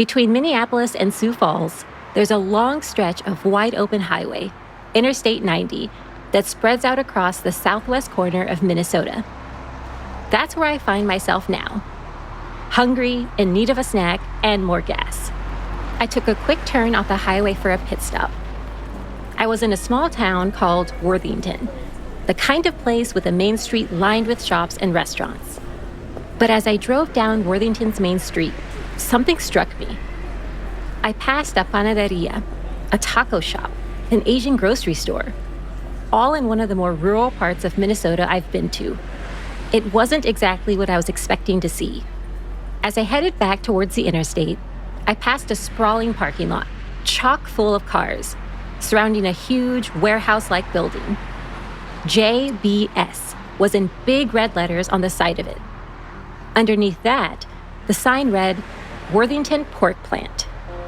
Between Minneapolis and Sioux Falls, there's a long stretch of wide-open highway, Interstate 90, that spreads out across the southwest corner of Minnesota. That's where I find myself now. Hungry, in need of a snack, and more gas. I took a quick turn off the highway for a pit stop. I was in a small town called Worthington, the kind of place with a main street lined with shops and restaurants. But as I drove down Worthington's main street, something struck me. I passed a panaderia, a taco shop, an Asian grocery store, all in one of the more rural parts of Minnesota I've been to. It wasn't exactly what I was expecting to see. As I headed back towards the interstate, I passed a sprawling parking lot, chock full of cars, surrounding a huge warehouse-like building. JBS was in big red letters on the side of it. Underneath that, the sign read, Worthington Pork Plant.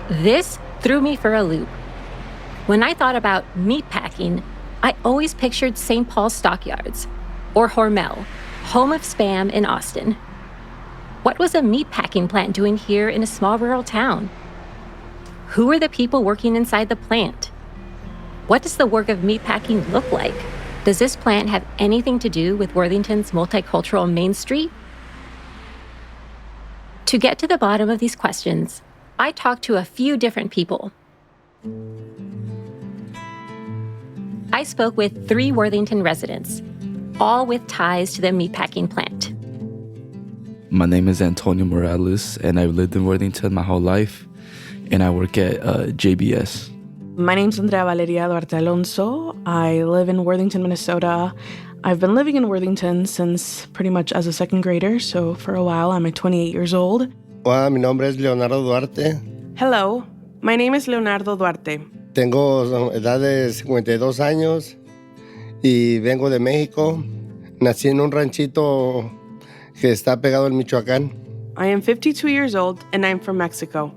This threw me for a loop. When I thought about meatpacking, I always pictured St. Paul's Stockyards, or Hormel, home of Spam in Austin. What was a meatpacking plant doing here in a small rural town? Who were the people working inside the plant? What does the work of meatpacking look like? Does this plant have anything to do with Worthington's multicultural Main Street? To get to the bottom of these questions, I talked to a few different people. I spoke with 3 Worthington residents, all with ties to the meatpacking plant. My name is Antonio Morales, and I've lived in Worthington my whole life, and I work at JBS. My name's Andrea Duarte-Alonso. I live in Worthington, Minnesota. I've been living in Worthington since pretty much as a second grader, so for a while. I'm 28 years old. Hola, mi nombre es Leonardo Duarte. Hello, my name is Leonardo Duarte. Tengo edad de 52 años y vengo de México. Nací en un ranchito que está pegado en Michoacán. I am 52 years old and I'm from Mexico.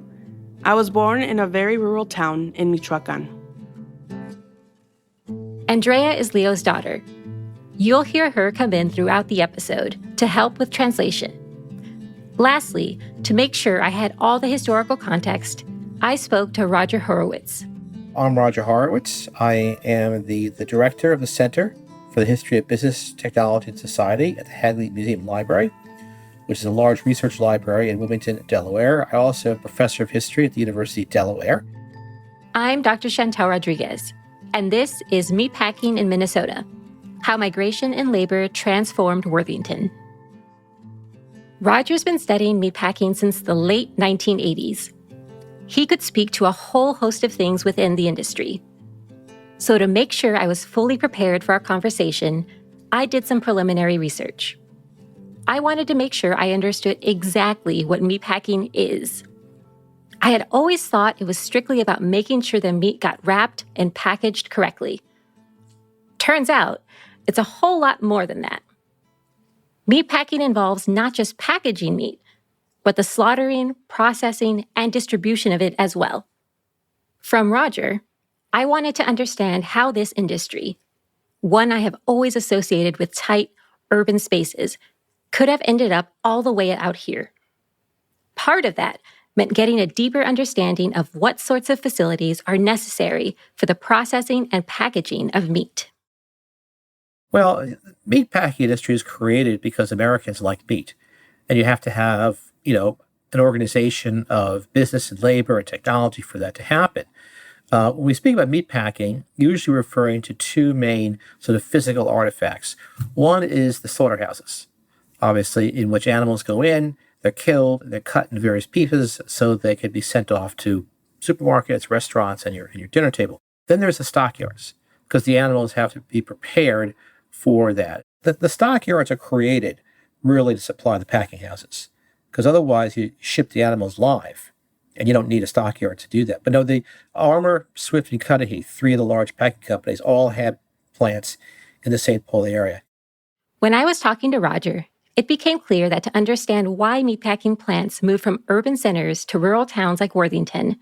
I was born in a very rural town in Michoacán. Andrea is Leo's daughter. You'll hear her come in throughout the episode to help with translation. Lastly, to make sure I had all the historical context, I spoke to Roger Horowitz. I'm Roger Horowitz. I am the director of the Center for the History of Business, Technology, and Society at the Hadley Museum Library, which is a large research library in Wilmington, Delaware. I also am a professor of history at the University of Delaware. I'm Dr. Chantel Rodriguez, and this is Meatpacking in Minnesota, How Migration and Labor Transformed Worthington. Roger's been studying meatpacking since the late 1980s. He could speak to a whole host of things within the industry. So to make sure I was fully prepared for our conversation, I did some preliminary research. I wanted to make sure I understood exactly what meatpacking is. I had always thought it was strictly about making sure the meat got wrapped and packaged correctly. Turns out, it's a whole lot more than that. Meatpacking involves not just packaging meat, but the slaughtering, processing, and distribution of it as well. From Roger, I wanted to understand how this industry, one I have always associated with tight, urban spaces, could have ended up all the way out here. Part of that meant getting a deeper understanding of what sorts of facilities are necessary for the processing and packaging of meat. Well, meatpacking industry is created because Americans like meat. And you have to have, an organization of business and labor and technology for that to happen. When we speak about meatpacking, usually referring to 2 main sort of physical artifacts. One is the slaughterhouses, obviously, in which animals go in, they're killed, they're cut into various pieces so they can be sent off to supermarkets, restaurants, and your dinner table. Then there's the stockyards, because the animals have to be prepared for that. The stockyards are created really to supply the packing houses, because otherwise you ship the animals live, and you don't need a stockyard to do that. But no, the Armour, Swift, and Cudahy, 3 of the large packing companies, all had plants in the St. Paul area. When I was talking to Roger, it became clear that to understand why meatpacking plants moved from urban centers to rural towns like Worthington,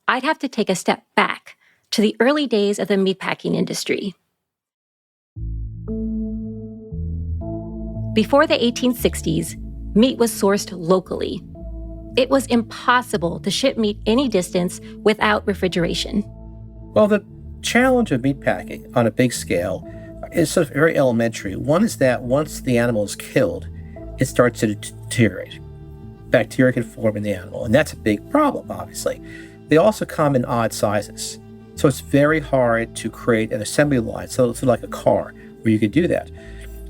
I'd have to take a step back to the early days of the meatpacking industry. Before the 1860s, meat was sourced locally. It was impossible to ship meat any distance without refrigeration. Well, the challenge of meatpacking on a big scale is sort of very elementary. One is that once the animal is killed, it starts to deteriorate. Bacteria can form in the animal, and that's a big problem, obviously. They also come in odd sizes. So it's very hard to create an assembly line, so it's like a car, where you could do that.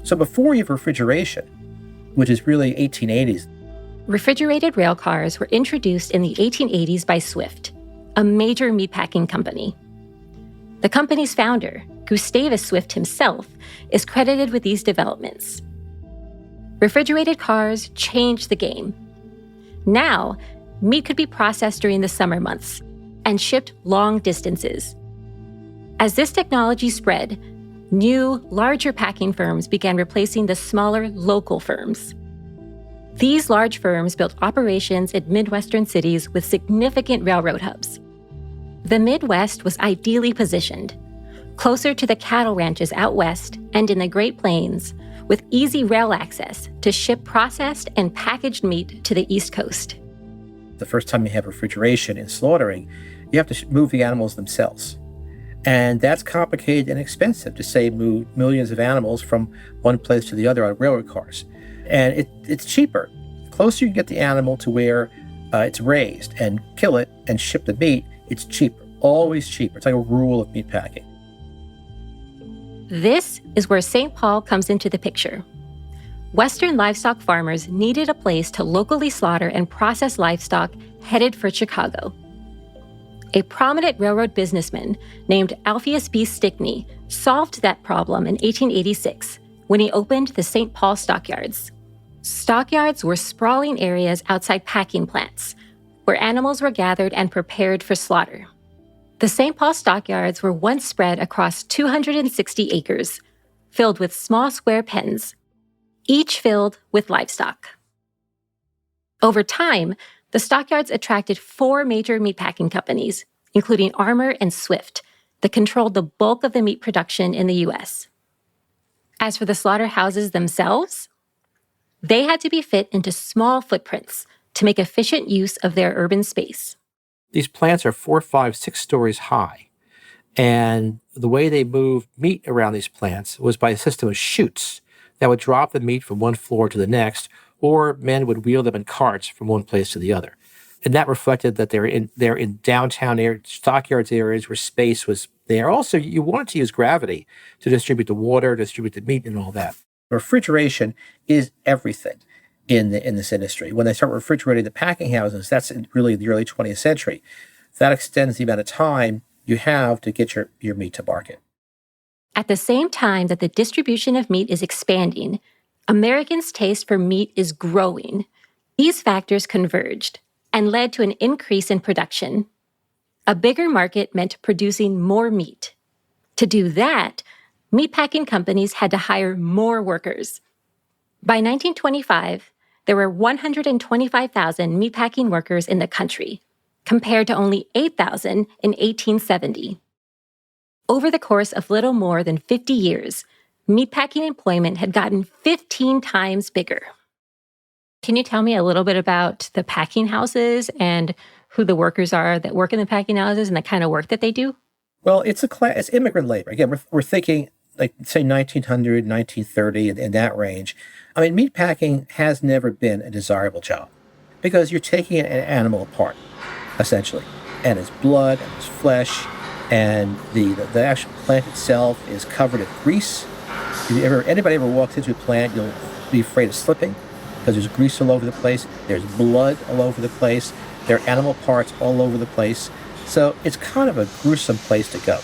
So before you have refrigeration, which is really 1880s. Refrigerated rail cars were introduced in the 1880s by Swift, a major meatpacking company. The company's founder, Gustavus Swift himself, is credited with these developments. Refrigerated cars changed the game. Now, meat could be processed during the summer months and shipped long distances. As this technology spread, new, larger packing firms began replacing the smaller, local firms. These large firms built operations in Midwestern cities with significant railroad hubs. The Midwest was ideally positioned, closer to the cattle ranches out west and in the Great Plains, with easy rail access to ship processed and packaged meat to the East Coast. The first time you have refrigeration in slaughtering, you have to move the animals themselves. And that's complicated and expensive to, say, move millions of animals from one place to the other on railroad cars. And it's cheaper. The closer you get the animal to where it's raised and kill it and ship the meat, it's cheaper, always cheaper. It's like a rule of meatpacking. This is where St. Paul comes into the picture. Western livestock farmers needed a place to locally slaughter and process livestock headed for Chicago. A prominent railroad businessman named Alpheus B. Stickney solved that problem in 1886 when he opened the St. Paul stockyards. Stockyards were sprawling areas outside packing plants where animals were gathered and prepared for slaughter. The St. Paul stockyards were once spread across 260 acres, filled with small square pens, each filled with livestock. Over time, the stockyards attracted 4 major meatpacking companies, including Armour and Swift, that controlled the bulk of the meat production in the U.S. As for the slaughterhouses themselves, they had to be fit into small footprints to make efficient use of their urban space. These plants are 4, 5, 6 stories high. And the way they moved meat around these plants was by a system of chutes that would drop the meat from one floor to the next, or men would wheel them in carts from one place to the other. And that reflected that they're in downtown stockyards areas where space was there. Also, you wanted to use gravity to distribute the water, distribute the meat, and all that. Refrigeration is everything in this industry. When they start refrigerating the packing houses, that's really the early 20th century. That extends the amount of time you have to get your meat to market. At the same time that the distribution of meat is expanding, Americans' taste for meat is growing. These factors converged and led to an increase in production. A bigger market meant producing more meat. To do that, meatpacking companies had to hire more workers. By 1925, there were 125,000 meatpacking workers in the country, compared to only 8,000 in 1870. Over the course of little more than 50 years, meatpacking employment had gotten 15 times bigger. Can you tell me a little bit about the packing houses and who the workers are that work in the packing houses and the kind of work that they do? Well, it's immigrant labor. Again, we're thinking like, say, 1900, 1930, in that range. I mean, meatpacking has never been a desirable job because you're taking an animal apart, essentially, and its blood and its flesh, and the actual plant itself is covered in grease. If anybody ever walks into a plant, you'll be afraid of slipping because there's grease all over the place. There's blood all over the place. There are animal parts all over the place. So it's kind of a gruesome place to go.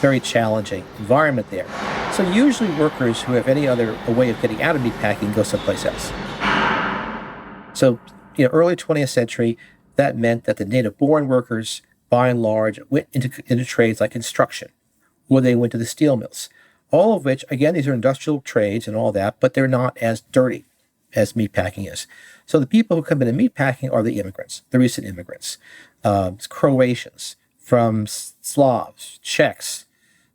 Very challenging environment there. So usually workers who have any other way of getting out of meatpacking go someplace else. So, early 20th century, that meant that the native-born workers, by and large, went into trades like construction, or they went to the steel mills. All of which, again, these are industrial trades and all that, but they're not as dirty as meatpacking is. So the people who come into meatpacking are the immigrants, the recent immigrants, Croatians, from Slavs, Czechs,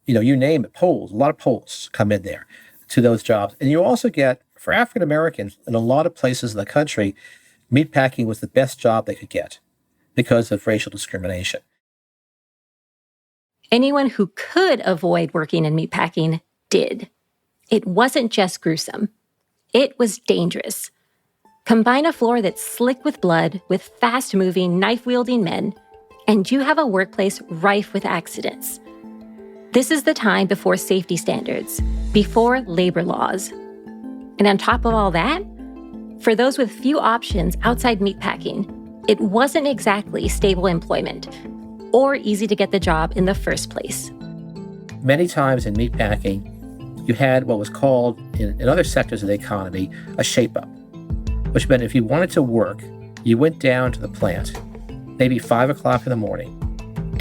you name it, Poles. A lot of Poles come in there to those jobs. And you also get, for African Americans, in a lot of places in the country, Meatpacking was the best job they could get because of racial discrimination. Anyone who could avoid working in meatpacking did. It wasn't just gruesome. It was dangerous. Combine a floor that's slick with blood with fast-moving, knife-wielding men, and you have a workplace rife with accidents. This is the time before safety standards, before labor laws. And on top of all that, for those with few options outside meatpacking, it wasn't exactly stable employment or easy to get the job in the first place. Many times in meatpacking, you had what was called, in other sectors of the economy, a shape-up, which meant if you wanted to work, you went down to the plant, maybe 5 o'clock in the morning,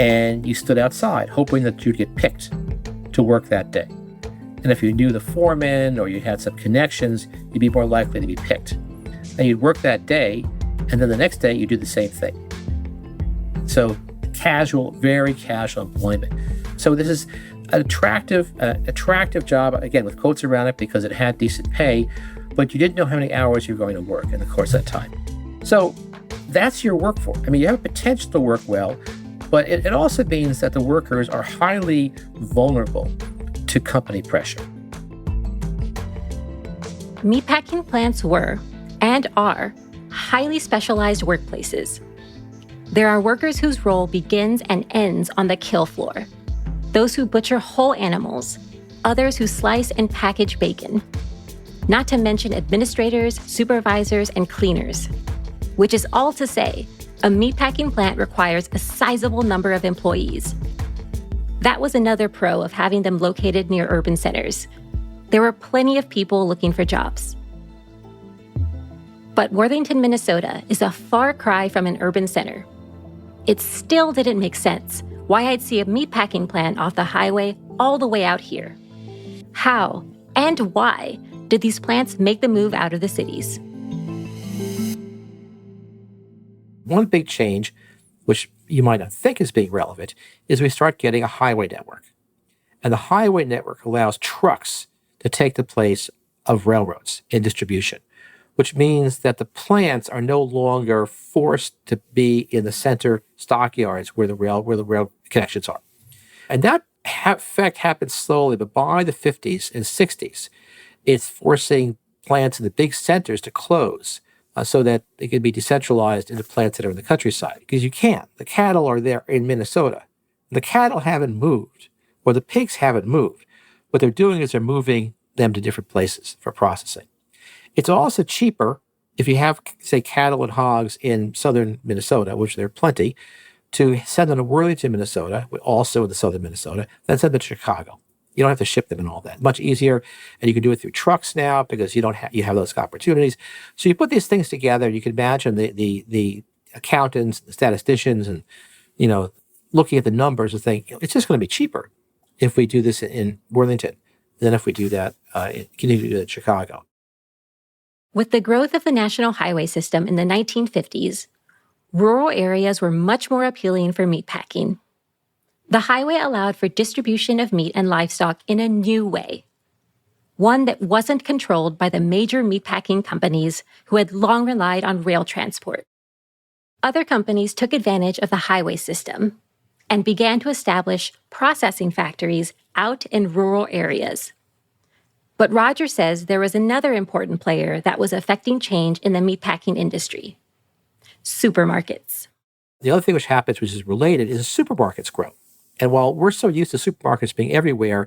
and you stood outside hoping that you'd get picked to work that day. And if you knew the foreman or you had some connections, you'd be more likely to be picked. And you'd work that day, and then the next day you do the same thing. So casual, very casual employment. So this is an attractive job, again, with quotes around it because it had decent pay, but you didn't know how many hours you were going to work in the course of that time. So that's your workforce. I mean, you have a potential to work well, but it also means that the workers are highly vulnerable to company pressure. Meatpacking plants were, and are, highly specialized workplaces. There are workers whose role begins and ends on the kill floor. Those who butcher whole animals, others who slice and package bacon. Not to mention administrators, supervisors, and cleaners. Which is all to say, a meatpacking plant requires a sizable number of employees. That was another pro of having them located near urban centers. There were plenty of people looking for jobs. But Worthington, Minnesota is a far cry from an urban center. It still didn't make sense why I'd see a meatpacking plant off the highway all the way out here. How and why did these plants make the move out of the cities? One big change, which you might not think is being relevant, is we start getting a highway network. And the highway network allows trucks to take the place of railroads in distribution, which means that the plants are no longer forced to be in the center stockyards where the rail connections are. And that effect happened slowly, but by the 50s and 60s, it's forcing plants in the big centers to close so that they can be decentralized into plants that are in the countryside. Because you can't. The cattle are there in Minnesota. The cattle haven't moved, or the pigs haven't moved. What they're doing is they're moving them to different places for processing. It's also cheaper if you have, say, cattle and hogs in southern Minnesota, which there are plenty, to send them to Worthington, Minnesota, also in the southern Minnesota, than send them to Chicago. You don't have to ship them and all that. Much easier, and you can do it through trucks now because you have those opportunities. So you put these things together. You can imagine the accountants, the statisticians, and looking at the numbers and think it's just going to be cheaper if we do this in Worthington than if we do that continue to do it in Chicago. With the growth of the national highway system in the 1950s, rural areas were much more appealing for meatpacking. The highway allowed for distribution of meat and livestock in a new way, one that wasn't controlled by the major meatpacking companies who had long relied on rail transport. Other companies took advantage of the highway system and began to establish processing factories out in rural areas. But Roger says there was another important player that was affecting change in the meatpacking industry: supermarkets. The other thing which happens, which is related, is supermarkets grow. And while we're so used to supermarkets being everywhere,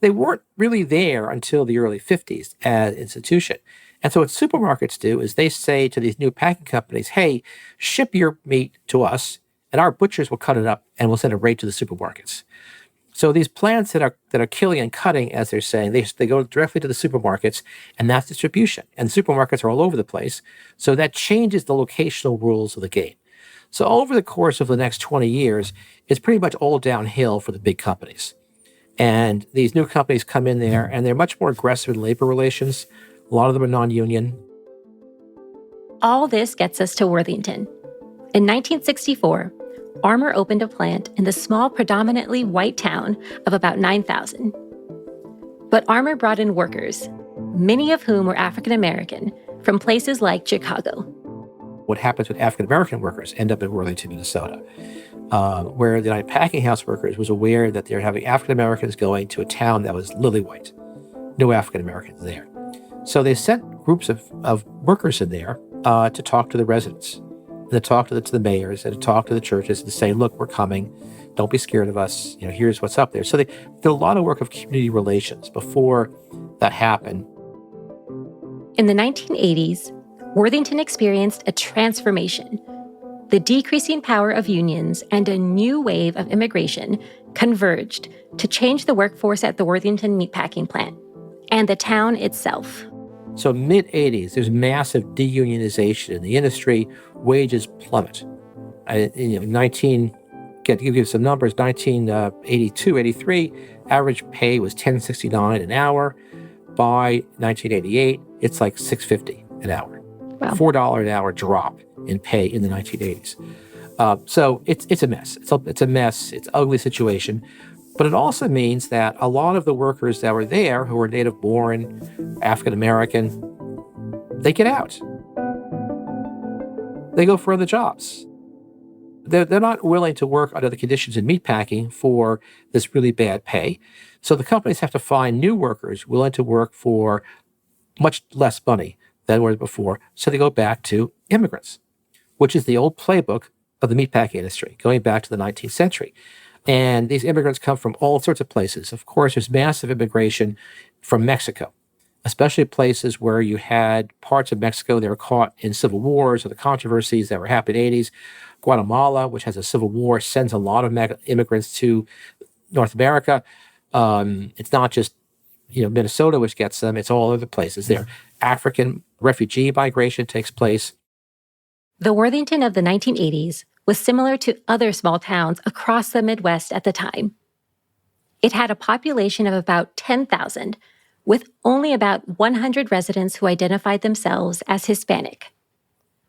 they weren't really there until the early 50s as an institution. And so what supermarkets do is they say to these new packing companies, hey, ship your meat to us, and our butchers will cut it up, and we'll send it right to the supermarkets. So these plants that are killing and cutting, as they're saying, they go directly to the supermarkets, and that's distribution. And supermarkets are all over the place. So that changes the locational rules of the game. So over the course of the next 20 years, it's pretty much all downhill for the big companies. And these new companies come in there, and they're much more aggressive in labor relations. A lot of them are non-union. All this gets us to Worthington. In 1964, Armour opened a plant in the small, predominantly white town of about 9,000. But Armour brought in workers, many of whom were African American, from places like Chicago. What happens with African-American workers end up in Worthington, Minnesota, where the United Packing House workers was aware that they're having African-Americans going to a town that was lily white. No African-Americans there. So they sent groups of workers in there to talk to the residents, and to talk to the mayors, and to talk to the churches and say, look, we're coming. Don't be scared of us. Here's what's up there. So they did a lot of work of community relations before that happened. In the 1980s, Worthington experienced a transformation. The decreasing power of unions and a new wave of immigration converged to change the workforce at the Worthington meatpacking plant and the town itself. So mid-'80s, there's massive deunionization in the industry. Wages plummet. To give you some numbers, 1982, 83, average pay was $10.69 an hour. By 1988, it's like $6.50 an hour. Wow. $4 an hour drop in pay in the 1980s. So it's a mess. It's a mess. It's an ugly situation. But it also means that a lot of the workers that were there who were native-born, African-American, they get out. They go for other jobs. They're not willing to work under the conditions in meatpacking for this really bad pay. So the companies have to find new workers willing to work for much less money than were before. So they go back to immigrants, which is the old playbook of the meatpacking industry, going back to the 19th century. And these immigrants come from all sorts of places. Of course, there's massive immigration from Mexico, especially places where you had parts of Mexico that were caught in civil wars or the controversies that were happening in the 80s. Guatemala, which has a civil war, sends a lot of immigrants to North America. It's not just Minnesota which gets them; it's all other places. There, African refugee migration takes place. The Worthington of the 1980s was similar to other small towns across the Midwest at the time. It had a population of about 10,000, with only about 100 residents who identified themselves as Hispanic.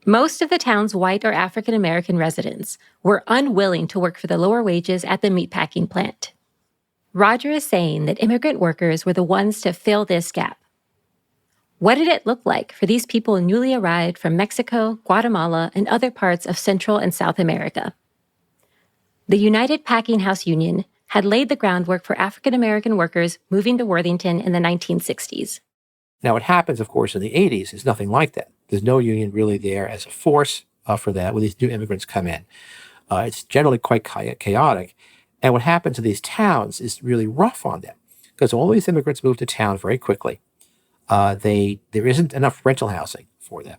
Most of the town's white or African American residents were unwilling to work for the lower wages at the meatpacking plant. Roger is saying that immigrant workers were the ones to fill this gap. What did it look like for these people newly arrived from Mexico, Guatemala, and other parts of Central and South America? The United Packing House Union had laid the groundwork for African American workers moving to Worthington in the 1960s. Now, what happens, of course, in the 80s is nothing like that. There's no union really there as a force for that when these new immigrants come in. It's generally quite chaotic. And what happens in these towns is really rough on them because all these immigrants move to town very quickly. There isn't enough rental housing for them.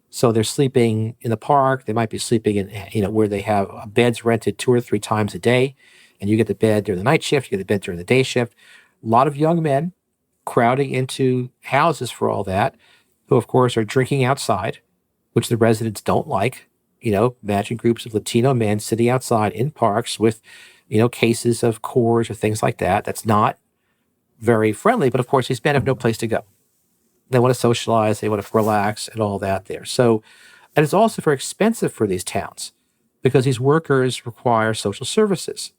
So they're sleeping in the park. They might be sleeping in, where they have beds rented 2 or 3 times a day. And you get the bed during the night shift, you get the bed during the day shift. A lot of young men crowding into houses for all that, who, of course, are drinking outside, which the residents don't like. Imagine groups of Latino men sitting outside in parks with, cases of Coors or things like that. That's not very friendly. But, of course, these men have no place to go. They want to socialize, they want to relax and all that there. So, and it's also very expensive for these towns because these workers require social services.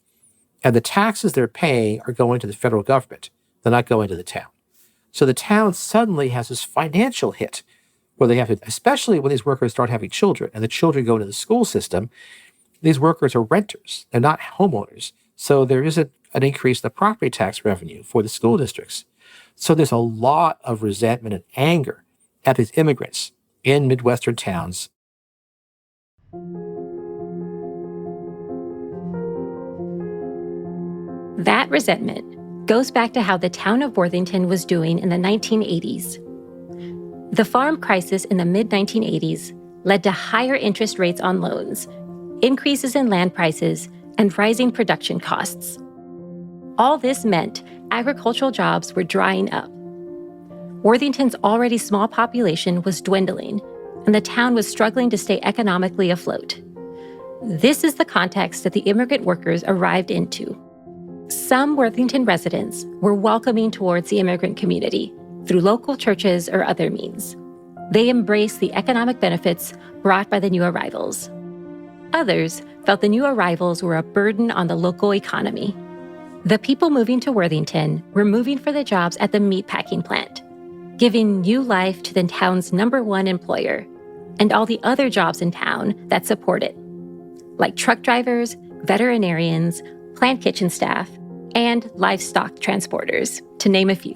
And the taxes they're paying are going to the federal government. They're not going to the town. So the town suddenly has this financial hit where they have to, especially when these workers start having children and the children go into the school system, these workers are renters. They're not homeowners. So there isn't an increase in the property tax revenue for the school districts. So there's a lot of resentment and anger at these immigrants in Midwestern towns. That resentment goes back to how the town of Worthington was doing in the 1980s. The farm crisis in the mid-1980s led to higher interest rates on loans, increases in land prices, and rising production costs. All this meant agricultural jobs were drying up. Worthington's already small population was dwindling, and the town was struggling to stay economically afloat. This is the context that the immigrant workers arrived into. Some Worthington residents were welcoming towards the immigrant community through local churches or other means. They embraced the economic benefits brought by the new arrivals. Others felt the new arrivals were a burden on the local economy. The people moving to Worthington were moving for the jobs at the meatpacking plant, giving new life to the town's #1 employer, and all the other jobs in town that support it, like truck drivers, veterinarians, plant kitchen staff, and livestock transporters, to name a few.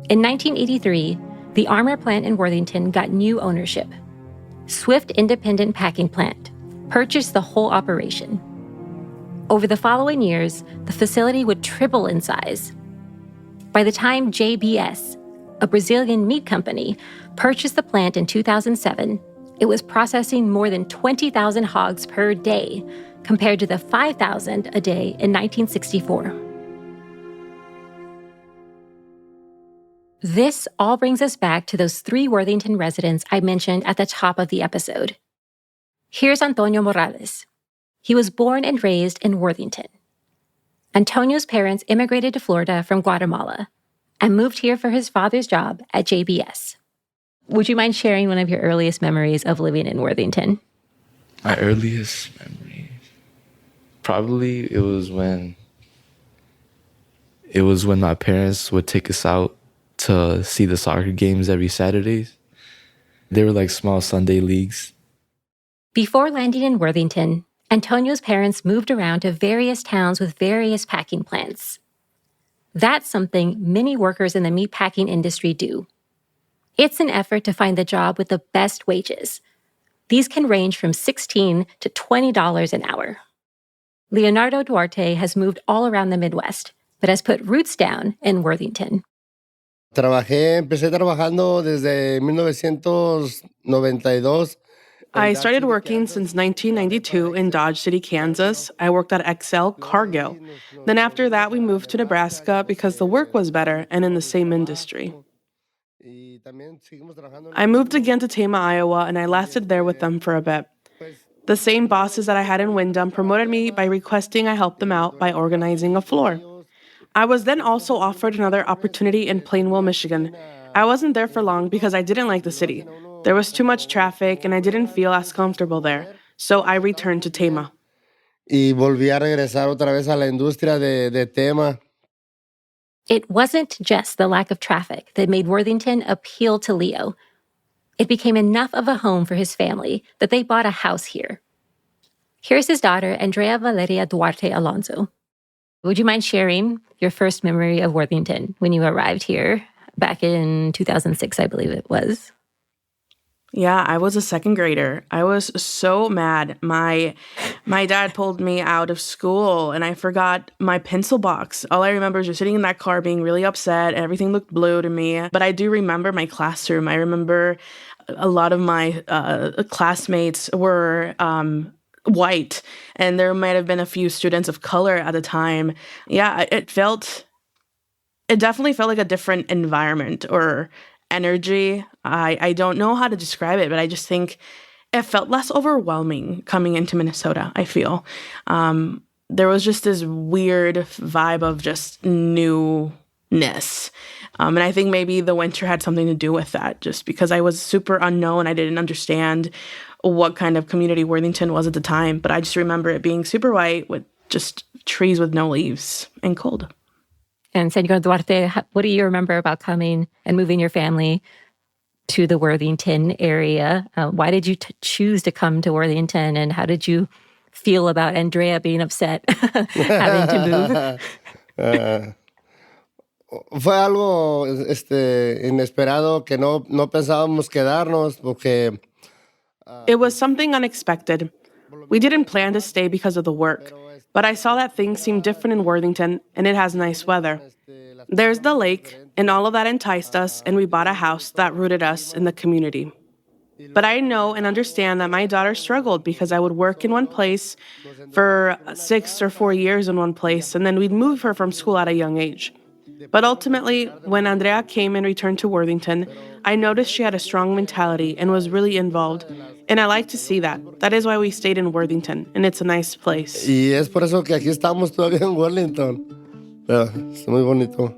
In 1983, the armor plant in Worthington got new ownership. Swift Independent Packing Plant purchased the whole operation. Over the following years, the facility would triple in size. By the time JBS, a Brazilian meat company, purchased the plant in 2007, it was processing more than 20,000 hogs per day, compared to the 5,000 a day in 1964. This all brings us back to those 3 Worthington residents I mentioned at the top of the episode. Here's Antonio Morales. He was born and raised in Worthington. Antonio's parents immigrated to Florida from Guatemala and moved here for his father's job at JBS. Would you mind sharing one of your earliest memories of living in Worthington? My earliest memories? Probably it was when my parents would take us out to see the soccer games every Saturdays. They were like small Sunday leagues. Before landing in Worthington, Antonio's parents moved around to various towns with various packing plants. That's something many workers in the meatpacking industry do. It's an effort to find the job with the best wages. These can range from $16 to $20 an hour. Leonardo Duarte has moved all around the Midwest, but has put roots down in Worthington. Empecé trabajando desde 1992. I started working since 1992 in Dodge City, Kansas. I worked at XL Cargill. Then after that, we moved to Nebraska because the work was better and in the same industry. I moved again to Tama, Iowa, and I lasted there with them for a bit. The same bosses that I had in Windham promoted me by requesting I help them out by organizing a floor. I was then also offered another opportunity in Plainwell, Michigan. I wasn't there for long because I didn't like the city. There was too much traffic and I didn't feel as comfortable there, so I returned to Tama. Y volví a regresar otra vez a la industria de Tama. It wasn't just the lack of traffic that made Worthington appeal to Leo. It became enough of a home for his family that they bought a house here. Here's his daughter, Andrea Duarte-Alonso. Would you mind sharing your first memory of Worthington when you arrived here back in 2006, I believe it was? Yeah, I was a second grader. I was so mad. My dad pulled me out of school and I forgot my pencil box. All I remember is just sitting in that car being really upset. Everything looked blue to me. But I do remember my classroom. I remember a lot of my classmates were white, and there might have been a few students of color at the time. Yeah, it definitely felt like a different environment or energy. I don't know how to describe it, but I just think it felt less overwhelming coming into Minnesota, I feel. There was just this weird vibe of just newness. And I think maybe the winter had something to do with that, just because I was super unknown. I didn't understand what kind of community Worthington was at the time, but I just remember it being super white with just trees with no leaves and cold. And Senor Duarte, what do you remember about coming and moving your family to the Worthington area? Why did you choose to come to Worthington, and how did you feel about Andrea being upset having to move? Fue algo inesperado que no pensábamos quedarnos porque... It was something unexpected. We didn't plan to stay because of the work, but I saw that things seemed different in Worthington, and it has nice weather. There's the lake, and all of that enticed us, and we bought a house that rooted us in the community. But I know and understand that my daughter struggled because I would work in one place for 6 or 4 years in one place, and then we'd move her from school at a young age. But ultimately, when Andrea came and returned to Worthington, I noticed she had a strong mentality and was really involved. And I like to see that. That is why we stayed in Worthington, and it's a nice place. Y es por eso que aquí estamos todavía en Worthington. Pero es muy bonito.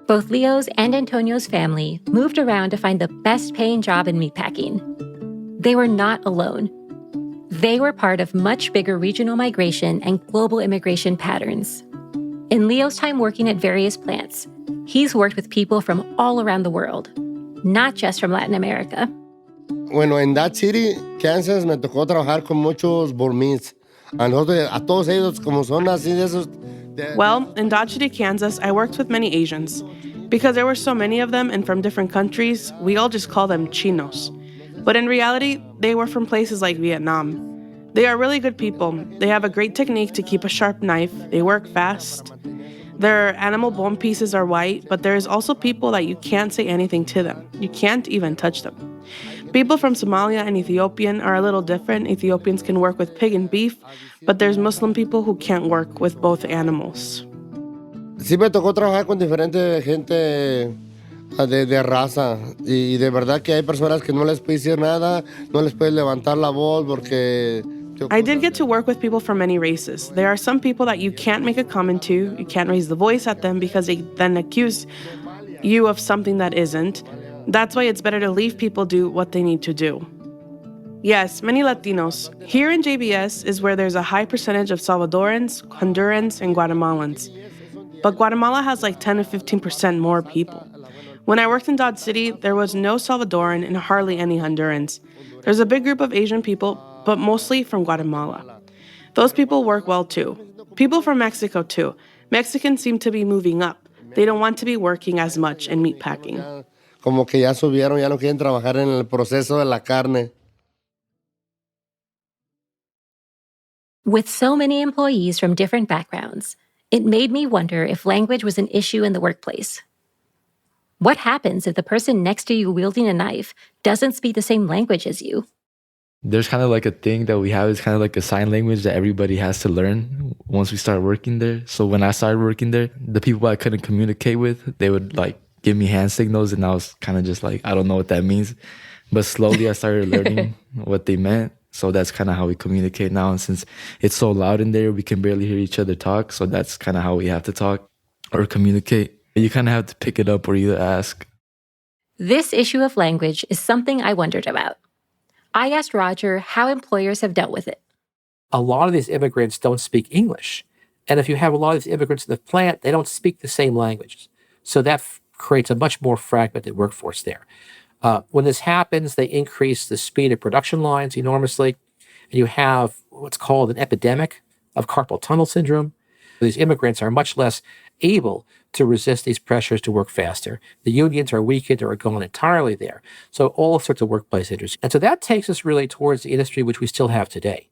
Both Leo's and Antonio's family moved around to find the best paying job in meatpacking. They were not alone. They were part of much bigger regional migration and global immigration patterns. In Leo's time working at various plants, he's worked with people from all around the world. not just from Latin America. Bueno, en that city, Kansas, me tocó trabajar con muchos Burmese. A nosotros, a todos ellos, como son así de esos... Well, in Dodge City, Kansas, I worked with many Asians. Because there were so many of them and from different countries, we all just call them chinos. But in reality, they were from places like Vietnam. They are really good people. They have a great technique to keep a sharp knife. They work fast. Their animal bone pieces are white, but there is also people that you can't say anything to them. You can't even touch them. People from Somalia and Ethiopian are a little different. Ethiopians can work with pig and beef, but there's Muslim people who can't work with both animals. Sí me tocó trabajar con diferente gente de raza y de verdad que hay personas que no les puedes decir nada, no les puedes levantar la voz porque... I did get to work with people from many races. There are some people that you can't make a comment to, you can't raise the voice at them because they then accuse you of something that isn't. That's why it's better to leave people do what they need to do. Yes, many Latinos. Here in JBS is where there's a high percentage of Salvadorans, Hondurans, and Guatemalans. But Guatemala has like 10 to 15% more people. When I worked in Dodge City, there was no Salvadoran and hardly any Hondurans. There's a big group of Asian people, but mostly from Guatemala. Those people work well too. People from Mexico too. Mexicans seem to be moving up. They don't want to be working as much in meatpacking. Como que ya subieron, ya no quieren trabajar en el proceso de la carne. With so many employees from different backgrounds, it made me wonder if language was an issue in the workplace. What happens if the person next to you wielding a knife doesn't speak the same language as you? There's kind of like a thing that we have. It's kind of like a sign language that everybody has to learn once we start working there. So when I started working there, the people I couldn't communicate with, they would like give me hand signals, and I was kind of just like, I don't know what that means. But slowly I started learning what they meant. So that's kind of how we communicate now. And since it's so loud in there, we can barely hear each other talk. So that's kind of how we have to talk or communicate. You kind of have to pick it up or either ask. This issue of language is something I wondered about. I asked Roger how employers have dealt with it. A lot of these immigrants don't speak English. And if you have a lot of these immigrants in the plant, they don't speak the same languages. So that creates a much more fragmented workforce there. When this happens, they increase the speed of production lines enormously, and you have what's called an epidemic of carpal tunnel syndrome. These immigrants are much less able to resist these pressures to work faster. The unions are weakened or are gone entirely there. So all sorts of workplace injuries. And so that takes us really towards the industry which we still have today.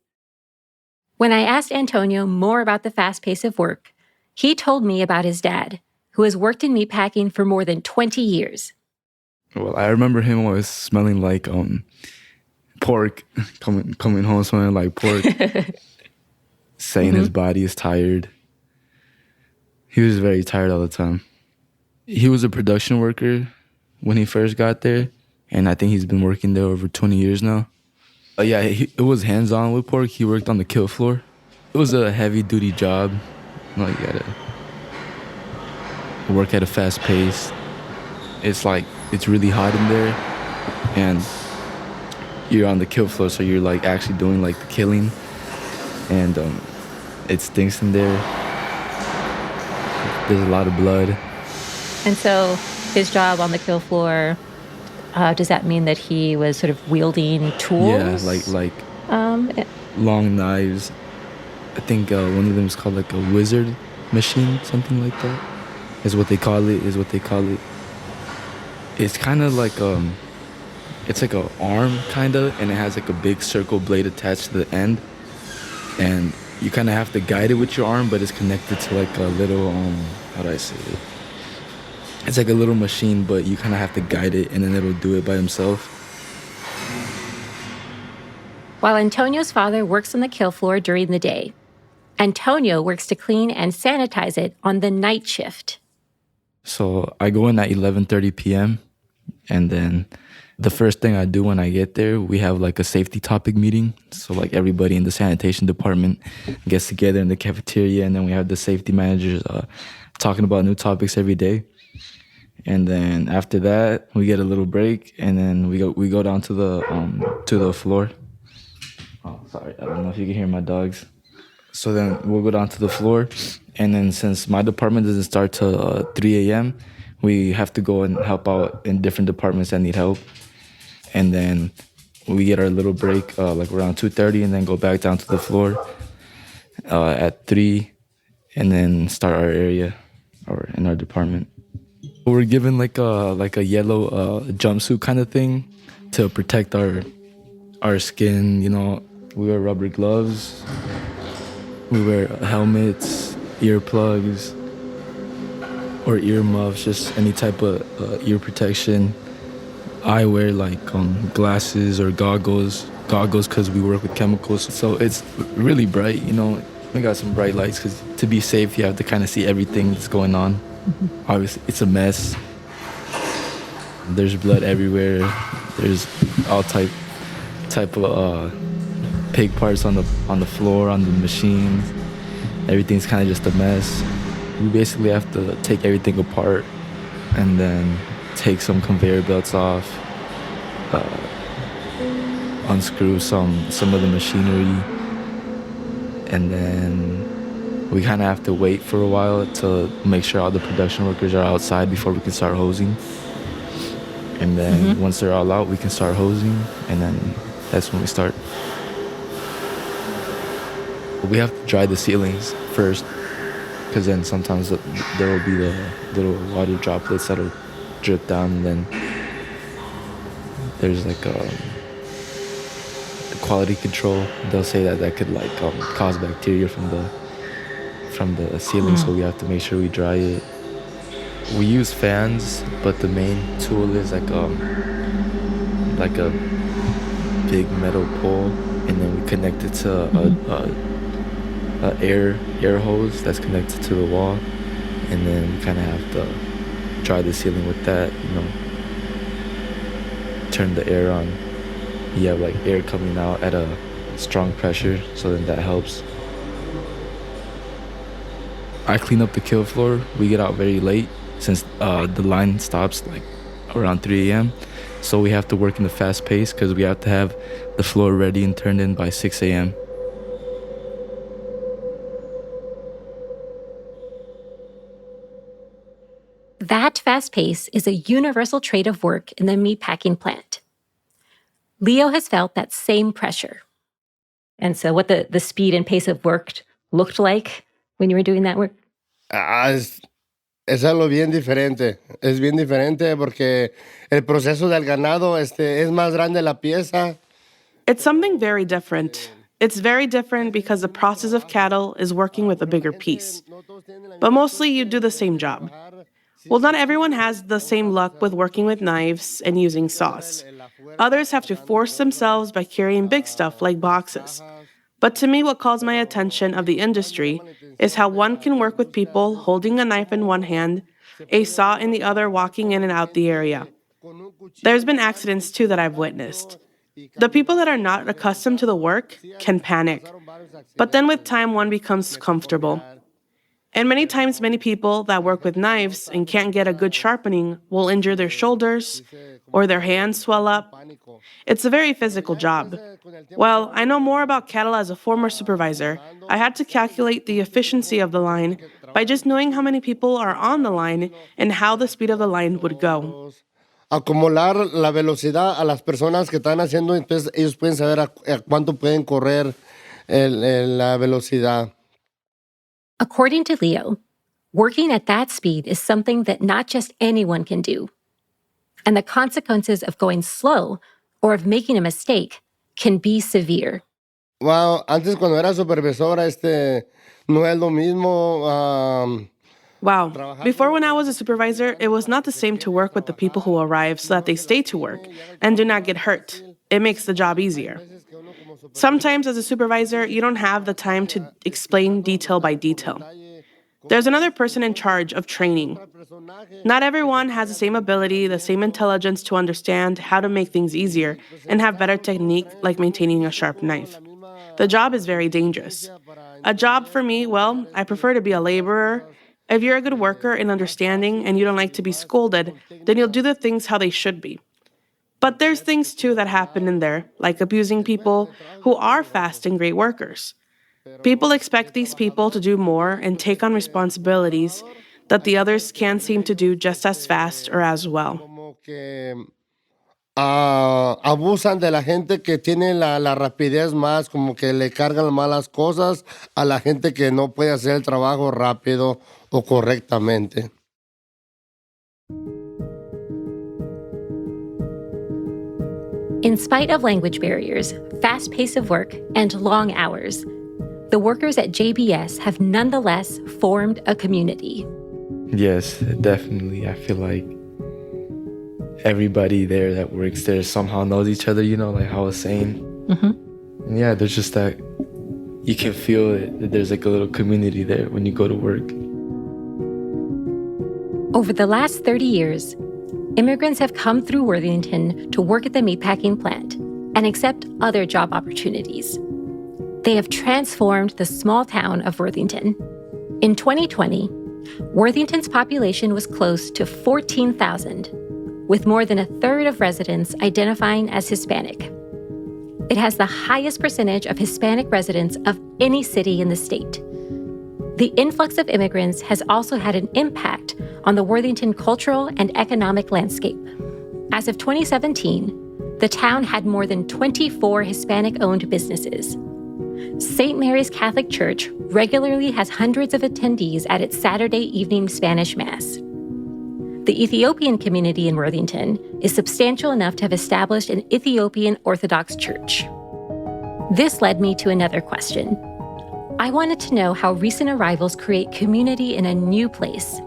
When I asked Antonio more about the fast pace of work, he told me about his dad, who has worked in meatpacking for more than 20 years. Well, I remember him always smelling like pork, coming home smelling like pork, saying his body is tired. He was very tired all the time. He was a production worker when he first got there, and I think he's been working there over 20 years now. It was hands-on with pork. He worked on the kill floor. It was a heavy-duty job. Like, you gotta work at a fast pace. It's really hot in there, and you're on the kill floor, so you're like actually doing like the killing, and it stinks in there. There's a lot of blood. And so his job on the kill floor, does that mean that he was sort of wielding tools? Yeah, like long knives. I think one of them is called like a wizard machine, something like that. Is what they call it. It's kind of like it's like an arm kind of, and it has like a big circle blade attached to the end, and you kind of have to guide it with your arm, but it's connected to like a little how do I say it? It's like a little machine, but you kind of have to guide it, and then it'll do it by himself. While Antonio's father works on the kill floor during the day, Antonio works to clean and sanitize it on the night shift. So I go in at 11:30 p.m. and then the first thing I do when I get there, we have like a safety topic meeting. So like everybody in the sanitation department gets together in the cafeteria, and then we have the safety managers talking about new topics every day. And then after that, we get a little break, and then we go down to the floor. Oh, sorry, I don't know if you can hear my dogs. So then we'll go down to the floor, and then since my department doesn't start till 3 a.m., We have to go and help out in different departments that need help. And then we get our little break like around 2:30 and then go back down to the floor at 3 and then start our area or in our department. We're given like a yellow jumpsuit kind of thing to protect our skin, you know. We wear rubber gloves, we wear helmets, earplugs, or ear muffs, just any type of ear protection. I wear like glasses or goggles because we work with chemicals. So it's really bright, you know. We got some bright lights because to be safe, you have to kind of see everything that's going on. Obviously, it's a mess. There's blood everywhere. There's all type of pig parts on the floor, on the machines. Everything's kind of just a mess. We basically have to take everything apart and then take some conveyor belts off, unscrew some of the machinery, and then we kind of have to wait for a while to make sure all the production workers are outside before we can start hosing. And then once they're all out, we can start hosing, and then that's when we start. We have to dry the ceilings first, because then sometimes there will be the little water droplets that'll drip down, and then there's like a quality control. They'll say that could like cause bacteria from the ceiling, so we have to make sure we dry it. We use fans, but the main tool is like a big metal pole, and then we connect it to a air hose that's connected to the wall, and then we kind of have to dry the ceiling with that, you know. Turn the air on. You have like air coming out at a strong pressure, so then that helps. I clean up the kill floor. We get out very late since the line stops like around 3 a.m. So we have to work in the fast pace because we have to have the floor ready and turned in by 6 a.m. That fast pace is a universal trait of work in the meatpacking plant. Leo has felt that same pressure. And so what the speed and pace of work looked like when you were doing that work? Es algo bien diferente. Es bien diferente porque el proceso del ganado es más grande la pieza. It's something very different. It's very different because the process of cattle is working with a bigger piece. But mostly you do the same job. Well, not everyone has the same luck with working with knives and using saws. Others have to force themselves by carrying big stuff like boxes. But to me, what calls my attention of the industry is how one can work with people holding a knife in one hand, a saw in the other, walking in and out the area. There's been accidents too that I've witnessed. The people that are not accustomed to the work can panic. But then with time, one becomes comfortable. And many times, many people that work with knives and can't get a good sharpening will injure their shoulders or their hands swell up. It's a very physical job. Well, I know more about cattle as a former supervisor. I had to calculate the efficiency of the line by just knowing how many people are on the line and how the speed of the line would go. Acumular la velocidad a las personas que están haciendo, entonces ellos pueden saber a cuánto pueden correr la velocidad. According to Leo, working at that speed is something that not just anyone can do. And the consequences of going slow or of making a mistake can be severe. Wow, antes cuando era supervisora, no es lo mismo. Wow. Before, when I was a supervisor, it was not the same to work with the people who arrive so that they stay to work and do not get hurt. It makes the job easier. Sometimes as a supervisor, you don't have the time to explain detail by detail. There's another person in charge of training. Not everyone has the same ability, the same intelligence to understand how to make things easier and have better technique like maintaining a sharp knife. The job is very dangerous. A job for me, well, I prefer to be a laborer. If you're a good worker and understanding and you don't like to be scolded, then you'll do the things how they should be. But there's things too that happen in there, like abusing people who are fast and great workers. People expect these people to do more and take on responsibilities that the others can't seem to do just as fast or as well. Como que abusan de la gente que tiene la rapidez más, como que le cargan más las cosas a la gente que no puede hacer el trabajo rápido o correctamente. In spite of language barriers, fast pace of work, and long hours, the workers at JBS have nonetheless formed a community. Yes, definitely. I feel like everybody there that works there somehow knows each other, like how I was saying. Mm-hmm. And yeah, there's just that, you can feel it, that there's like a little community there when you go to work. Over the last 30 years, immigrants have come through Worthington to work at the meatpacking plant and accept other job opportunities. They have transformed the small town of Worthington. In 2020, Worthington's population was close to 14,000, with more than a third of residents identifying as Hispanic. It has the highest percentage of Hispanic residents of any city in the state. The influx of immigrants has also had an impact on the Worthington cultural and economic landscape. As of 2017, the town had more than 24 Hispanic-owned businesses. St. Mary's Catholic Church regularly has hundreds of attendees at its Saturday evening Spanish Mass. The Ethiopian community in Worthington is substantial enough to have established an Ethiopian Orthodox church. This led me to another question. I wanted to know how recent arrivals create community in a new place.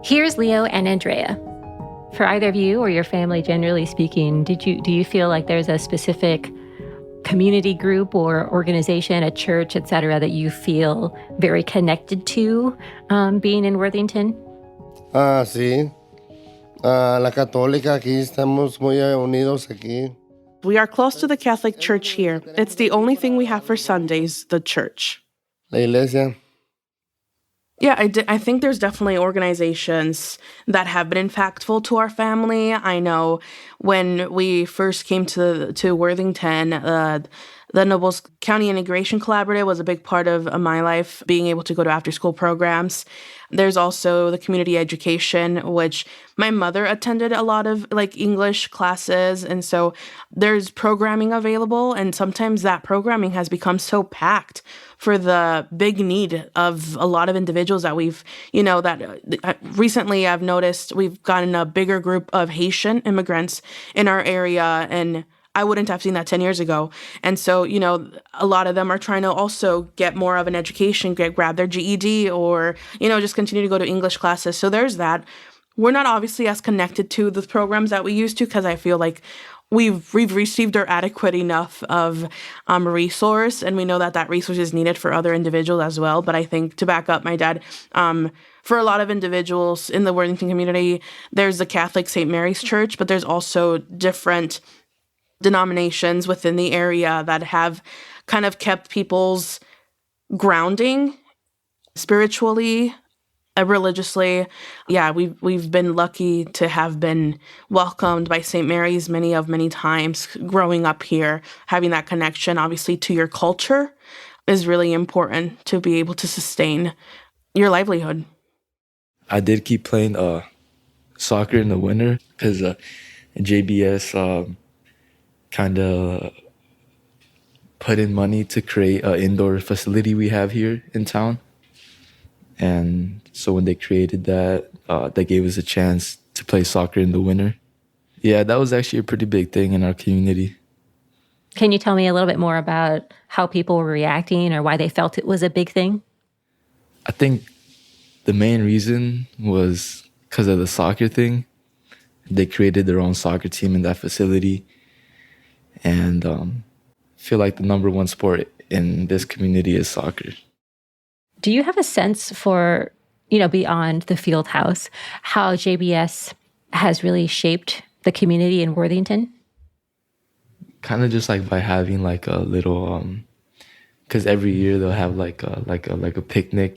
Here's Leo and Andrea. For either of you or your family, generally speaking, do you feel like there's a specific community group or organization, a church, et cetera, that you feel very connected to being in Worthington? Sí. La católica, aquí estamos muy unidos aquí. We are close to the Catholic Church here. It's the only thing we have for Sundays, the church. La iglesia. Yeah, I think there's definitely organizations that have been impactful to our family. I know when we first came to Worthington, the Nobles County Integration Collaborative was a big part of my life, being able to go to after-school programs. There's also the community education, which my mother attended a lot of English classes. And so there's programming available. And sometimes that programming has become so packed for the big need of a lot of individuals that we've, that recently I've noticed we've gotten a bigger group of Haitian immigrants in our area. And I wouldn't have seen that 10 years ago. And so, a lot of them are trying to also get more of an education, grab their GED or, just continue to go to English classes. So there's that. We're not obviously as connected to the programs that we used to because I feel like we've received our adequate enough of resource, and we know that resource is needed for other individuals as well. But I think to back up my dad, for a lot of individuals in the Worthington community, there's the Catholic St. Mary's Church, but there's also different denominations within the area that have kind of kept people's grounding spiritually, religiously. Yeah, we've been lucky to have been welcomed by St. Mary's many times growing up here. Having that connection, obviously, to your culture is really important to be able to sustain your livelihood. I did keep playing soccer in the winter because JBS kind of put in money to create an indoor facility we have here in town. And so when they created that, they gave us a chance to play soccer in the winter. Yeah, that was actually a pretty big thing in our community. Can you tell me a little bit more about how people were reacting or why they felt it was a big thing? I think the main reason was because of the soccer thing. They created their own soccer team in that facility. And I feel like the number one sport in this community is soccer. Do you have a sense for, beyond the field house, how JBS has really shaped the community in Worthington? Kind of just by having a little, because every year they'll have a picnic,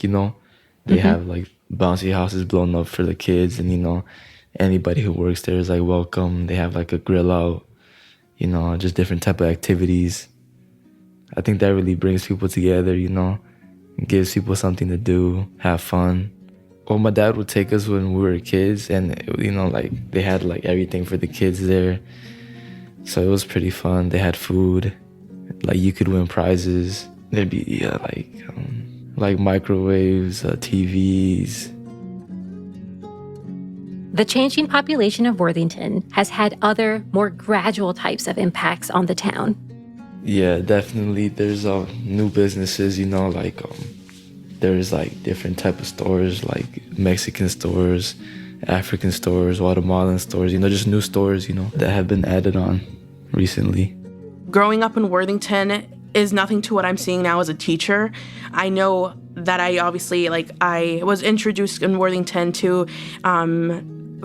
They have bouncy houses blown up for the kids, and anybody who works there is welcome. They have a grill out, just different type of activities. I think that really brings people together, gives people something to do, have fun, Well, my dad would take us when we were kids, and like they had like everything for the kids there, so it was pretty fun. They had food, like you could win prizes. There'd be like microwaves, TVs. The changing population of Worthington has had other, more gradual types of impacts on the town. Yeah, definitely. There's new businesses, like there's like different type of stores, like Mexican stores, African stores, Guatemalan stores, just new stores, that have been added on recently. Growing up in Worthington is nothing to what I'm seeing now as a teacher. I know that I was introduced in Worthington to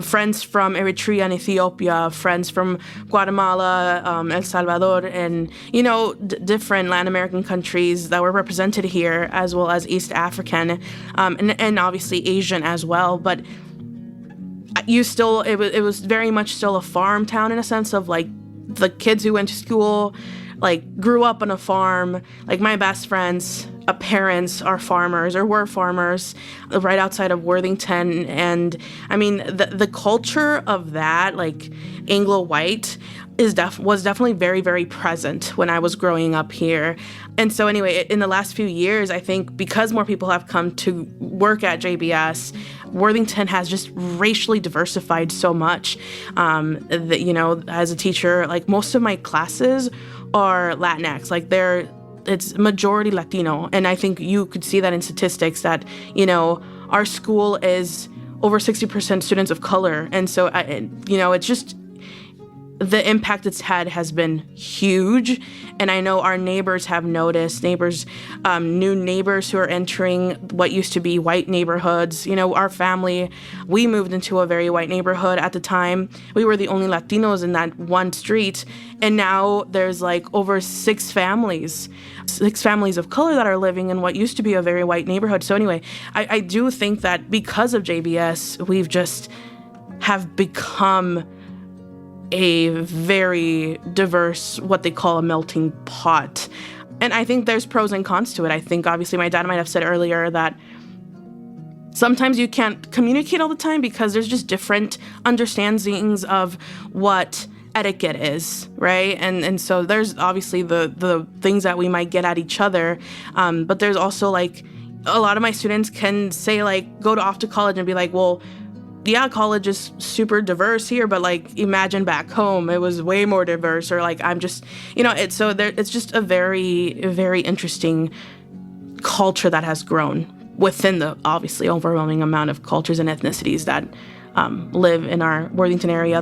friends from Eritrea and Ethiopia, friends from Guatemala, El Salvador, and, different Latin American countries that were represented here, as well as East African, and obviously Asian as well. But it was very much still a farm town in a sense of like the kids who went to school, like grew up on a farm. Like my best friends' parents are farmers or were farmers right outside of Worthington. And I mean, the culture of that, like Anglo-white, was definitely very, very present when I was growing up here. And so anyway, in the last few years, I think because more people have come to work at JBS, Worthington has just racially diversified so much that, as a teacher, like most of my classes are Latinx, like it's majority Latino. And I think you could see that in statistics that, our school is over 60% students of color. And so, it's just, the impact it's had has been huge. And I know our neighbors have noticed, new neighbors who are entering what used to be white neighborhoods. Our family, we moved into a very white neighborhood at the time. We were the only Latinos in that one street. And now there's like over six families of color that are living in what used to be a very white neighborhood. So anyway, I do think that because of JBS, we've just have become a very diverse, what they call a melting pot. And I think there's pros and cons to it. I think obviously my dad might have said earlier that sometimes you can't communicate all the time because there's just different understandings of what etiquette is, right? And so there's obviously the things that we might get at each other, but there's also like a lot of my students can say like go off to college and be like, well, yeah, college is super diverse here, but like imagine back home, it was way more diverse, or like I'm just, it's just a very, very interesting culture that has grown within the obviously overwhelming amount of cultures and ethnicities that live in our Worthington area.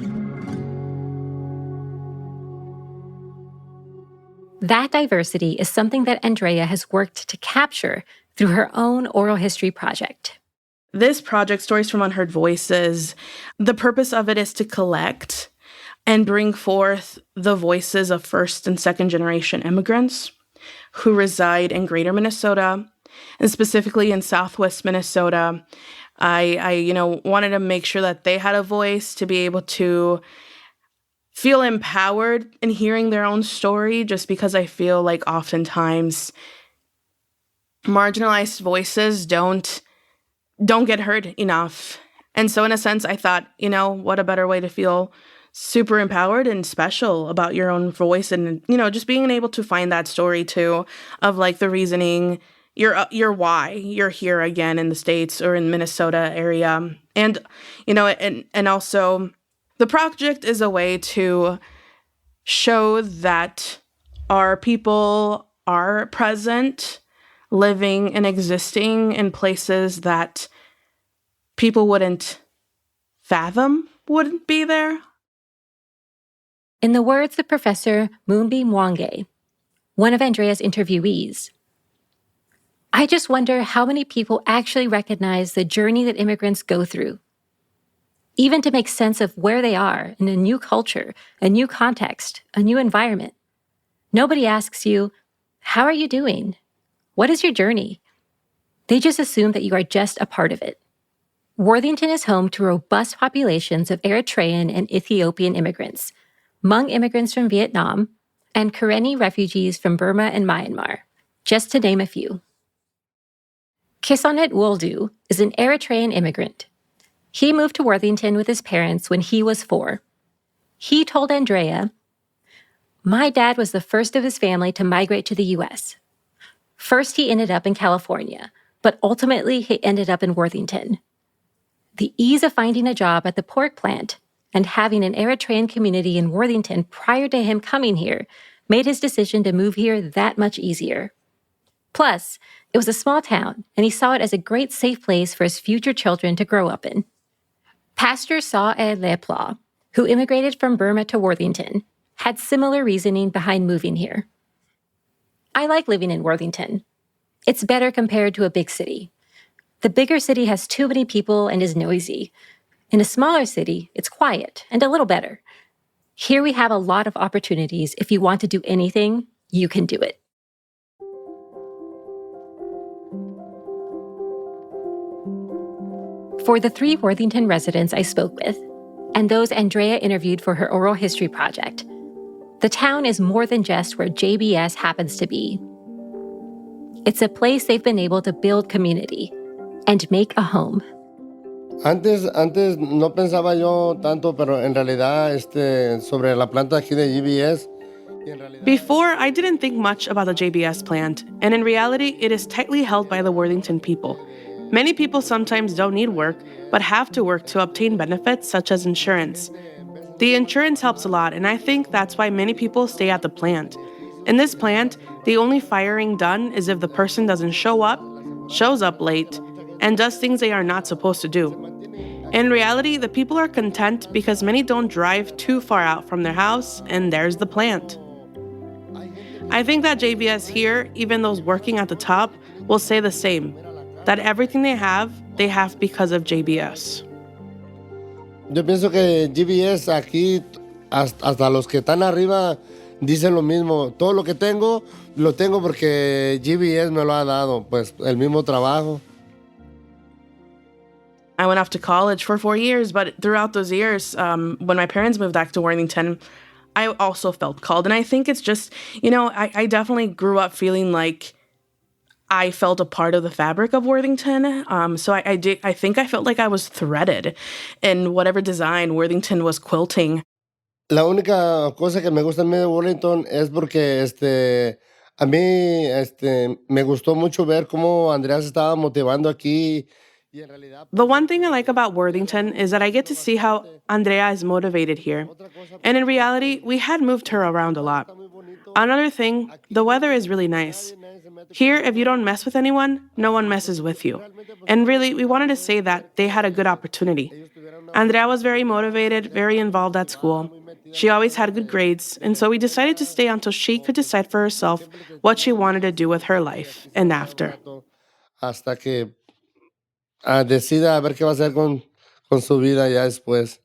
That diversity is something that Andrea has worked to capture through her own oral history project. This project, Stories from Unheard Voices, the purpose of it is to collect and bring forth the voices of first and second generation immigrants who reside in greater Minnesota, and specifically in southwest Minnesota. I wanted to make sure that they had a voice to be able to feel empowered in hearing their own story, just because I feel like oftentimes marginalized voices don't get heard enough. And so in a sense, I thought, what a better way to feel super empowered and special about your own voice, and, just being able to find that story too, of like the reasoning, your why you're here again in the States or in Minnesota area. And, and also the project is a way to show that our people are present, living and existing in places that people wouldn't fathom wouldn't be there. In the words of Professor Mumbi Mwange, one of Andrea's interviewees, I just wonder how many people actually recognize the journey that immigrants go through, even to make sense of where they are in a new culture, a new context, a new environment. Nobody asks you, how are you doing? What is your journey? They just assume that you are just a part of it. Worthington is home to robust populations of Eritrean and Ethiopian immigrants, Hmong immigrants from Vietnam, and Karenni refugees from Burma and Myanmar, just to name a few. Kisonet Woldu is an Eritrean immigrant. He moved to Worthington with his parents when he was 4. He told Andrea, "My dad was the first of his family to migrate to the U.S. First, he ended up in California, but ultimately he ended up in Worthington. The ease of finding a job at the pork plant and having an Eritrean community in Worthington prior to him coming here made his decision to move here that much easier. Plus, it was a small town, and he saw it as a great safe place for his future children to grow up in." Pastor Saw Lepla, who immigrated from Burma to Worthington, had similar reasoning behind moving here. "I like living in Worthington. It's better compared to a big city. The bigger city has too many people and is noisy. In a smaller city, it's quiet and a little better. Here we have a lot of opportunities. If you want to do anything, you can do it." For the 3 Worthington residents I spoke with, and those Andrea interviewed for her oral history project, the town is more than just where JBS happens to be. It's a place they've been able to build community and make a home. Antes no pensaba yo tanto, pero en realidad sobre la planta aquí de GBS. Before, I didn't think much about the JBS plant, and in reality, it is tightly held by the Worthington people. Many people sometimes don't need work, but have to work to obtain benefits such as insurance. The insurance helps a lot, and I think that's why many people stay at the plant. In this plant, the only firing done is if the person doesn't shows up late, and does things they are not supposed to do. In reality, the people are content because many don't drive too far out from their house, and there's the plant. I think that JBS here, even those working at the top, will say the same, that everything they have because of JBS. Yo pienso que GBS aquí, hasta los que están arriba, dicen lo mismo. Todo lo que tengo, lo tengo porque GBS me lo ha dado, pues el mismo trabajo. I went off to college for 4 years, but throughout those years, when my parents moved back to Worthington, I also felt called. And I think it's just, I definitely grew up feeling like I felt a part of the fabric of Worthington. So I think I felt like I was threaded in whatever design Worthington was quilting. La única cosa que me gusta en medio de Worthington es porque a mí me gustó mucho ver cómo Andrea se estaba motivando aquí. The one thing I like about Worthington is that I get to see how Andrea is motivated here. And in reality, we had moved her around a lot. Another thing, the weather is really nice. Here, if you don't mess with anyone, no one messes with you. And really, we wanted to say that they had a good opportunity. Andrea was very motivated, very involved at school. She always had good grades, and so we decided to stay until she could decide for herself what she wanted to do with her life and after. Hasta que decida a ver qué va a hacer con su vida ya después.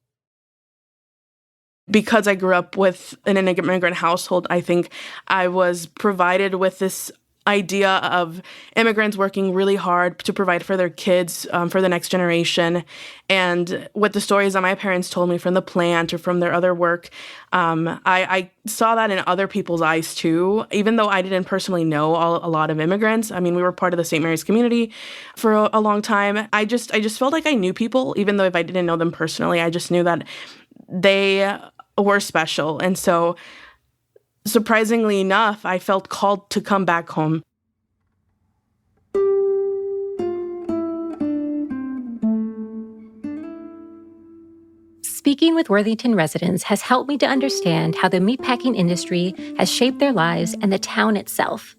Because I grew up with an immigrant household, I think I was provided with this idea of immigrants working really hard to provide for their kids, for the next generation. And with the stories that my parents told me from the plant or from their other work, I saw that in other people's eyes too, even though I didn't personally know a lot of immigrants. I mean, we were part of the St. Mary's community for a long time. I just felt like I knew people, even though if I didn't know them personally, I just knew that they were special. And so surprisingly enough, I felt called to come back home. Speaking with Worthington residents has helped me to understand how the meatpacking industry has shaped their lives and the town itself.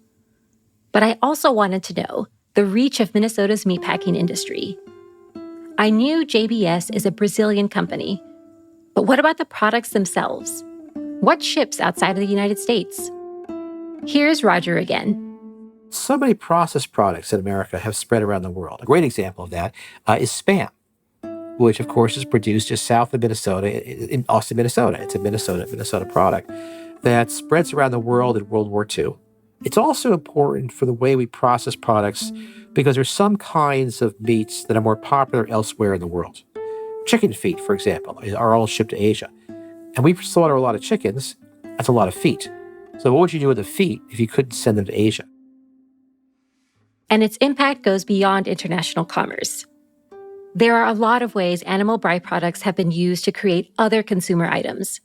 But I also wanted to know the reach of Minnesota's meatpacking industry. I knew JBS is a Brazilian company, but what about the products themselves? What ships outside of the United States? Here's Roger again. So many processed products in America have spread around the world. A great example of that is Spam, which of course is produced just south of Minnesota, in Austin, Minnesota. It's a Minnesota product that spreads around the world in World War II. It's also important for the way we process products because there's some kinds of meats that are more popular elsewhere in the world. Chicken feet, for example, are all shipped to Asia. And we slaughter a lot of chickens. That's a lot of feet. So what would you do with the feet if you couldn't send them to Asia? And its impact goes beyond international commerce. There are a lot of ways animal byproducts have been used to create other consumer items.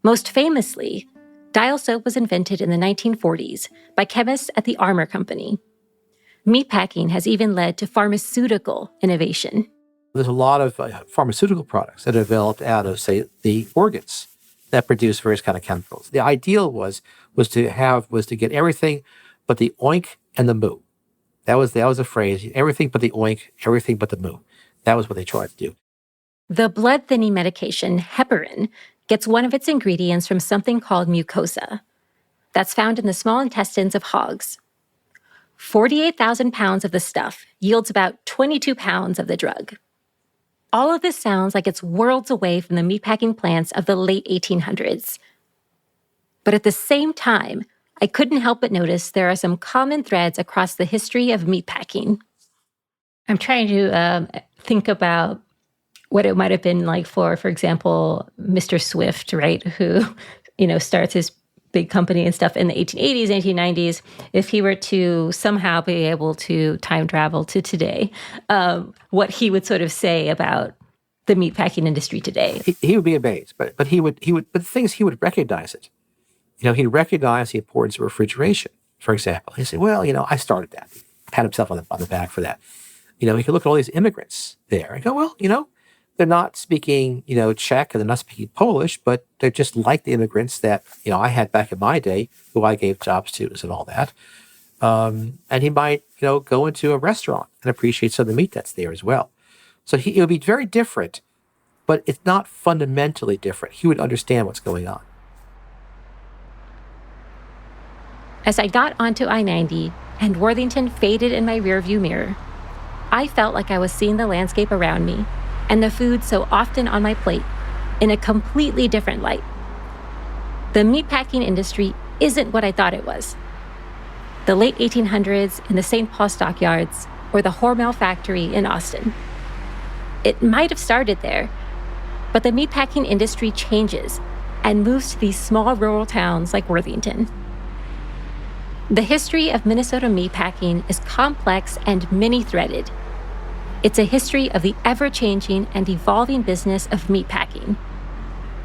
Most famously, dial soap was invented in the 1940s by chemists at the Armour Company. Meatpacking has even led to pharmaceutical innovation. There's a lot of pharmaceutical products that are developed out of, say, the organs that produce various kind of chemicals. The ideal was to get everything but the oink and the moo. That was a phrase, everything but the oink, everything but the moo. That was what they tried to do. The blood-thinning medication heparin gets one of its ingredients from something called mucosa. That's found in the small intestines of hogs. 48,000 pounds of the stuff yields about 22 pounds of the drug. All of this sounds like it's worlds away from the meatpacking plants of the late 1800s. But at the same time, I couldn't help but notice there are some common threads across the history of meatpacking. I'm trying to think about what it might have been like for example, Mr. Swift, right, who, starts his big company and stuff in the 1880s, 1890s, if he were to somehow be able to time travel to today, what he would sort of say about the meatpacking industry today. He would be amazed, but the thing is, he would recognize it. He'd recognize the importance of refrigeration, for example. He'd say, well, I started that. Pat himself on the back for that. He could look at all these immigrants there and go, well, they're not speaking, Czech, and they're not speaking Polish, but they're just like the immigrants that, I had back in my day, who I gave jobs to and all that. And he might, go into a restaurant and appreciate some of the meat that's there as well. So it would be very different, but it's not fundamentally different. He would understand what's going on. As I got onto I-90 and Worthington faded in my rearview mirror, I felt like I was seeing the landscape around me and the food so often on my plate in a completely different light. The meatpacking industry isn't what I thought it was. The late 1800s in the St. Paul stockyards or the Hormel factory in Austin. It might have started there, but the meatpacking industry changes and moves to these small rural towns like Worthington. The history of Minnesota meatpacking is complex and many-threaded. It's a history of the ever-changing and evolving business of meatpacking.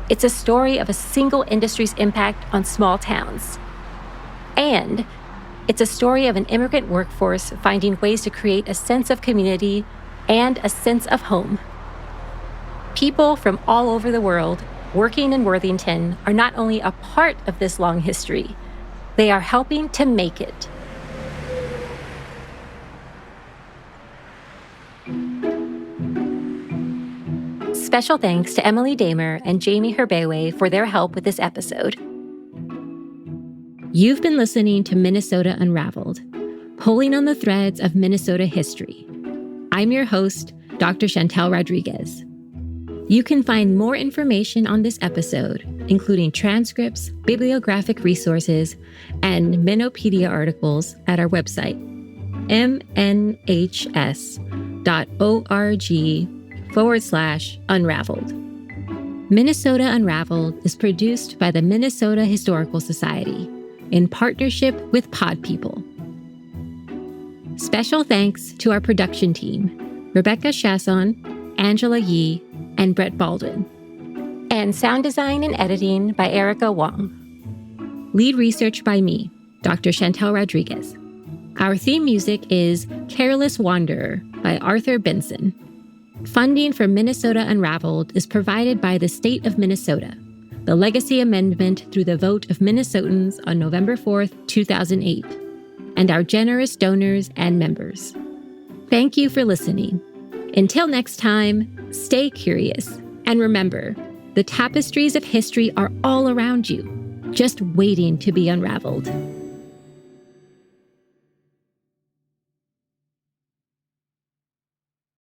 It's a story of a single industry's impact on small towns. And it's a story of an immigrant workforce finding ways to create a sense of community and a sense of home. People from all over the world working in Worthington are not only a part of this long history, they are helping to make it. Special thanks to Emily Damer and Jamie Herbewe for their help with this episode. You've been listening to Minnesota Unraveled, pulling on the threads of Minnesota history. I'm your host, Dr. Chantel Rodriguez. You can find more information on this episode, including transcripts, bibliographic resources, and Minopedia articles at our website, mnhs.org/unraveled. Minnesota Unraveled is produced by the Minnesota Historical Society in partnership with Pod People. Special thanks to our production team, Rebecca Chasson, Angela Yee, and Brett Baldwin. And sound design and editing by Erica Wong. Lead research by me, Dr. Chantel Rodriguez. Our theme music is Careless Wanderer by Arthur Benson. Funding for Minnesota Unraveled is provided by the state of Minnesota, the legacy amendment through the vote of Minnesotans on November 4th, 2008, and our generous donors and members. Thank you for listening. Until next time, stay curious, and remember, the tapestries of history are all around you, just waiting to be unraveled.